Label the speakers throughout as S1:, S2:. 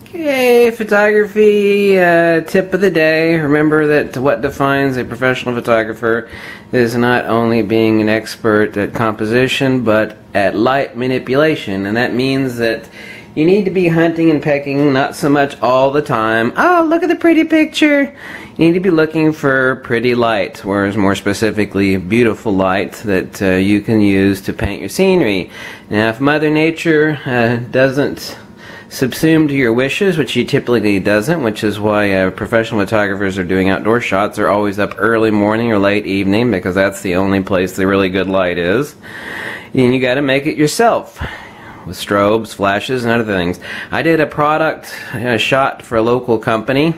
S1: Okay, photography tip of the day. Remember that what defines a professional photographer is not only being an expert at composition, but at light manipulation. And that means that you need to be hunting and pecking not so much all the time. Oh, look at the pretty picture. You need to be looking for pretty light, whereas more specifically, beautiful light that you can use to paint your scenery. Now, if Mother Nature doesn't subsume to your wishes, which she typically doesn't, which is why professional photographers are doing outdoor shots. They're always up early morning or late evening because that's the only place the really good light is. And you got to make it yourself with strobes, flashes, and other things. I did a product shot for a local company,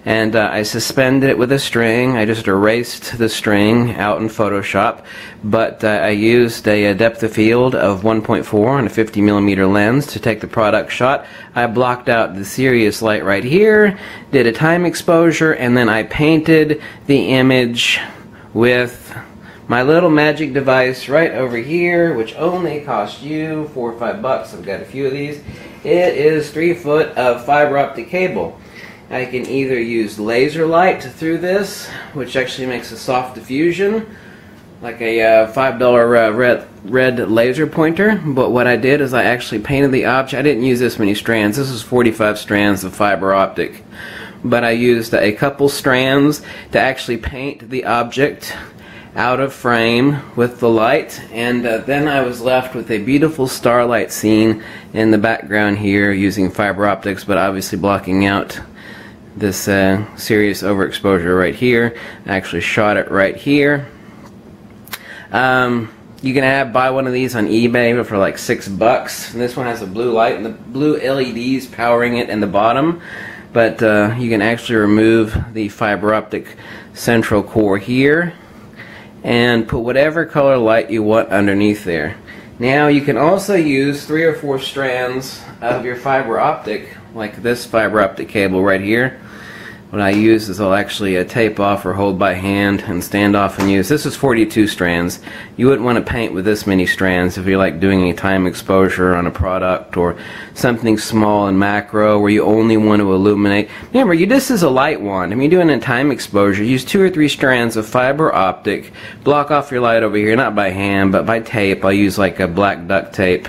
S1: and I suspended it with a string. I just erased the string out in Photoshop, but I used a depth of field of 1.4 on a 50mm lens to take the product shot. I blocked out the serious light right here, did a time exposure, and then I painted the image with my little magic device right over here, which only cost you $4 or $5. I've got a few of these. It is 3 foot of fiber optic cable. I can either use laser light through this, which actually makes a soft diffusion, like a $5 red laser pointer. But what I did is I actually painted the object. I didn't use this many strands. This is 45 strands of fiber optic. But I used a couple strands to actually paint the object out of frame with the light, and then I was left with a beautiful starlight scene in the background here using fiber optics, but obviously blocking out this serious overexposure right here. I actually shot it right here. You can buy one of these on eBay for like $6. And this one has a blue light and the blue LEDs powering it in the bottom, but you can actually remove the fiber optic central core here and put whatever color light you want underneath there. Now you can also use 3 or 4 strands of your fiber optic, like this fiber optic cable right here. What I use is I'll actually tape off or hold by hand and stand off and use. This is 42 strands. You wouldn't want to paint with this many strands if you're like doing a time exposure on a product or something small and macro where you only want to illuminate. Remember, this is a light wand. I mean, you're doing a time exposure. Use 2 or 3 strands of fiber optic. Block off your light over here, not by hand, but by tape. I'll use like a black duct tape.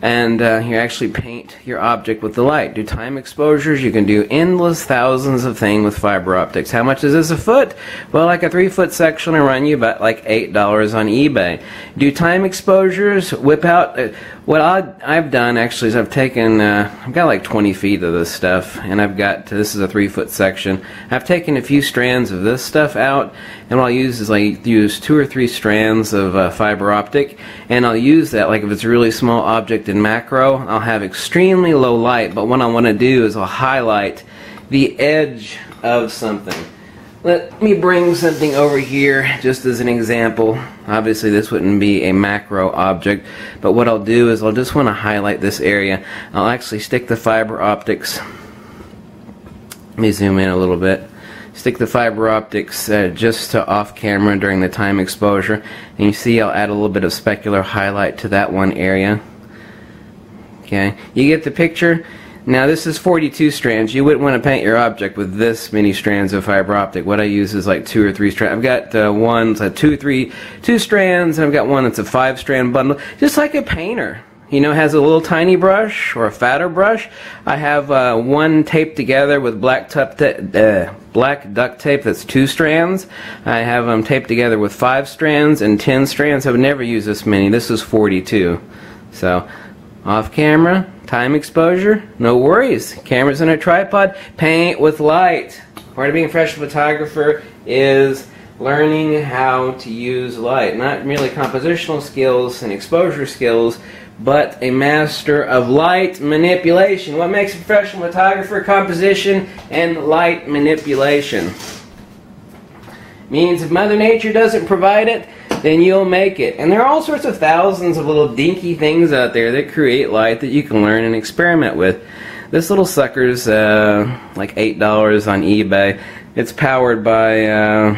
S1: And you actually paint your object with the light. Do time exposures. You can do endless thousands of things with fiber optics. How much is this a foot? Well, like a 3-foot section will run you about like $8 on eBay. Do time exposures. Whip out. What I've done actually is I've taken, I've got like 20 feet of this stuff, and I've got, this is a 3-foot section. I've taken a few strands of this stuff out, and what I'll use is I use 2 or 3 strands of fiber optic, and I'll use that, like if it's a really small object in macro, I'll have extremely low light, but what I want to do is I'll highlight the edge of something. Let me bring something over here just as an example. Obviously this wouldn't be a macro object, but what I'll do is I'll just want to highlight this area. I'll actually stick the fiber optics. Let me zoom in a little bit. Stick the fiber optics just to off camera during the time exposure, and you see I'll add a little bit of specular highlight to that one area. Okay, you get the picture? Now this is 42 strands. You wouldn't want to paint your object with this many strands of fiber optic. What I use is like 2 or 3 strands. I've got one that's 2 strands, and I've got one that's a 5-strand bundle. Just like a painter, you know, has a little tiny brush or a fatter brush. I have one taped together with black duct tape that's 2 strands. I have them taped together with 5 strands and 10 strands. I would never use this many. This is 42. So off camera, time exposure, no worries. Camera's in a tripod, paint with light. Part of being a professional photographer is learning how to use light. Not merely compositional skills and exposure skills, but a master of light manipulation. What makes a professional photographer? Composition and light manipulation. Means if Mother Nature doesn't provide it, then you'll make it. And there are all sorts of thousands of little dinky things out there that create light that you can learn and experiment with. This little sucker's like $8 on eBay. It's powered by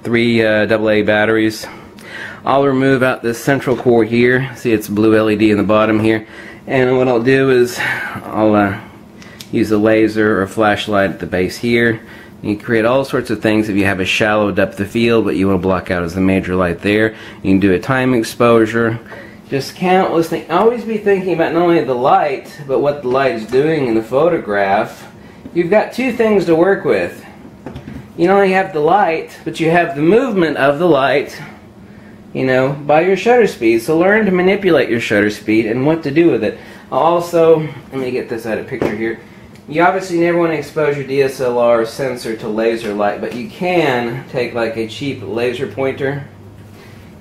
S1: 3 AA batteries. I'll remove out this central core here. See, it's blue LED in the bottom here. And what I'll do is I'll use a laser or a flashlight at the base here. You can create all sorts of things if you have a shallow depth of field, but you want to block out as the major light there. You can do a time exposure. Just countless things. Always be thinking about not only the light, but what the light is doing in the photograph. You've got two things to work with. You not only have the light, but you have the movement of the light, you know, by your shutter speed. So learn to manipulate your shutter speed and what to do with it. Also, let me get this out of picture here. You obviously never want to expose your DSLR sensor to laser light, but you can take like a cheap laser pointer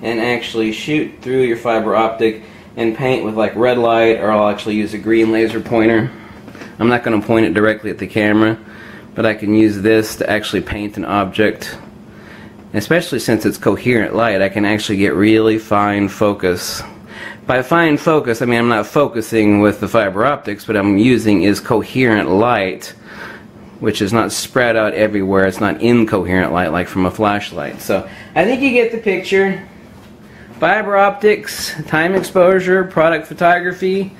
S1: and actually shoot through your fiber optic and paint with like red light, or I'll actually use a green laser pointer. I'm not going to point it directly at the camera, but I can use this to actually paint an object. Especially since it's coherent light, I can actually get really fine focus. By fine focus, I mean I'm not focusing with the fiber optics, but I'm using is coherent light, which is not spread out everywhere. It's not incoherent light like from a flashlight. So I think you get the picture. Fiber optics, time exposure, product photography.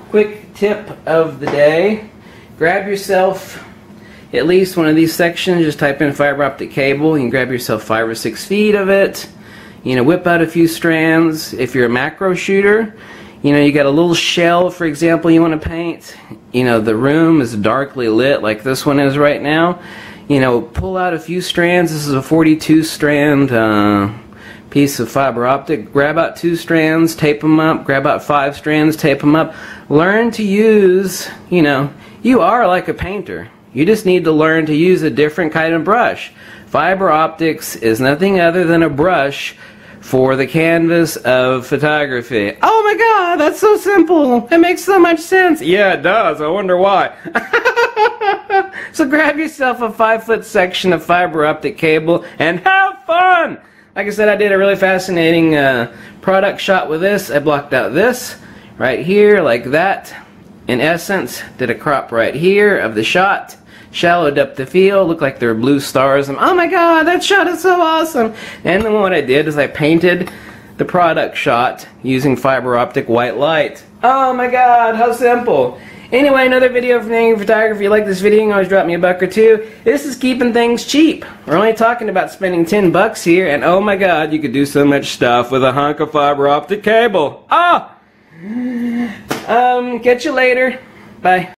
S1: Quick tip of the day. Grab yourself at least one of these sections. Just type in fiber optic cable. You can grab yourself 5 or 6 feet of it. You know, whip out a few strands. If you're a macro shooter, you know, you got a little shell, for example, you want to paint. You know, the room is darkly lit like this one is right now. You know, pull out a few strands. This is a 42 strand piece of fiber optic. Grab out 2 strands, tape them up. Grab out 5 strands, tape them up. Learn to use, you know, you are like a painter. You just need to learn to use a different kind of brush. Fiber optics is nothing other than a brush for the canvas of photography. Oh my God, that's so simple. It makes so much sense. Yeah, it does. I wonder why. So grab yourself a 5-foot section of fiber optic cable and have fun. Like I said, I did a really fascinating product shot with this. I blocked out this right here like that. In essence, did a crop right here of the shot. Shallowed up the field, looked like there were blue stars. Oh my God, that shot is so awesome. And then what I did is I painted the product shot using fiber optic white light. Oh my God, how simple. Anyway, another video from Angry Photography. If you like this video, you can always drop me a buck or two. This is keeping things cheap. We're only talking about spending 10 bucks here, and oh my God, you could do so much stuff with a hunk of fiber optic cable. Ah! Catch you later. Bye.